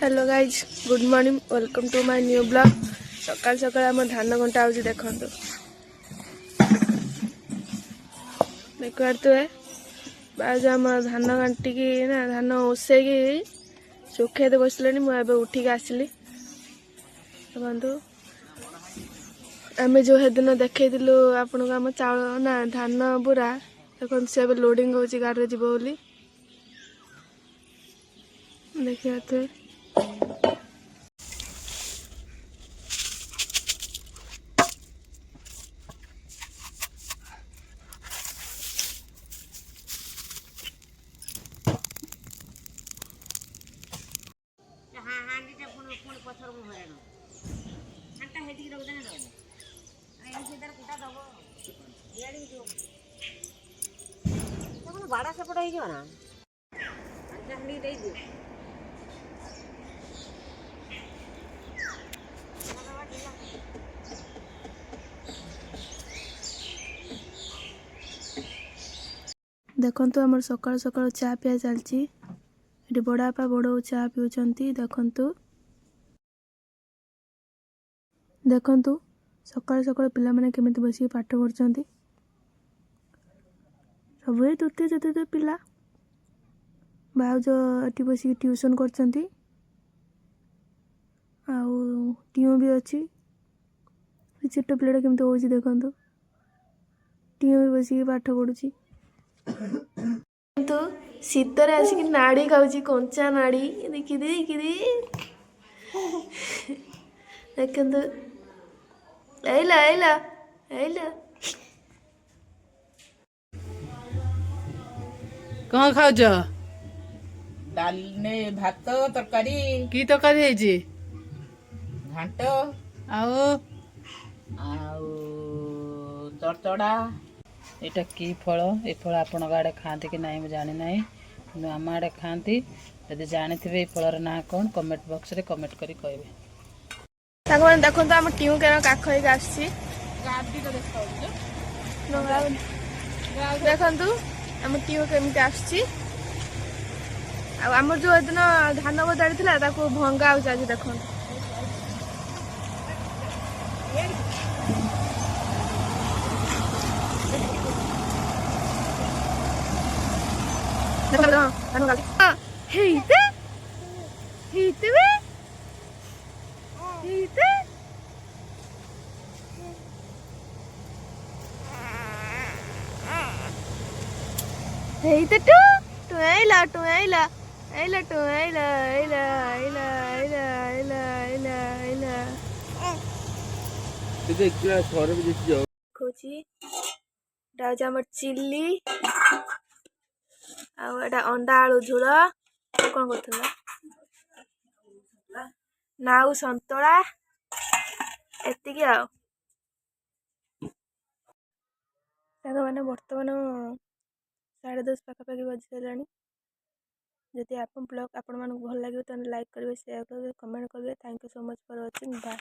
Hello guys good morning welcome to my new blog. सकाल सकाल आम धान घंटा आज देखु देख पारे आज आम धान घाटिकी ना धान ओसैकी सुखे बसले मुझे उठिक आसली देखु आम जो दिन देखल आपन को आम चाउल ना धान पूरा देखो सी लोडिंग हो गाड़ी जीव बोली देखिए बाड़ा सेपट हो ना देखु आम सकाल सकाल चा पिया चलती बड़ापा बड़ चा पिउछंती देखु देखु सकाल सकाल पिला माने केमिति बसी पाठ पढ़ुछंती सब तृतीय चतुर्थ पिला भाउज एटी बस ट्यूशन करछंती आउ टीओ भी अच्छी छोट पिलाटा केमिति होउछि देखंतु टीओ भी बसी पाठ पढ़ुछि तो शीतरे आसिक नाड़ी खाऊँ कंचा नाड़ी देखी देखु आइला आइला आइला कौन खाऊच डाल ने भात तरकारी की तरकारी है घांट आओ आउ चड़चड़ा एटा की फल ए फल आपण आड़े खाती कि ना जानी ना कि आम आड़े खाती जब जानी थे फलर ना कौन कमेंट बॉक्स रे कमेंट करी कहबे देखो आम टीऊ केन काख देखु आम टीऊ केमी आम जो दिन धान गदाड़ी भंगा आज देख चिल्ली अंडा आलू झोल कौन कर नाउ संतला एति मैंने बर्तमान 10:30 पाखापाखि बजी सारे जदि आप ब्लॉग आपण भल लगे तो लाइक करेंगे शेयर करेंगे कमेंट करेंगे thank you so much for watching bye.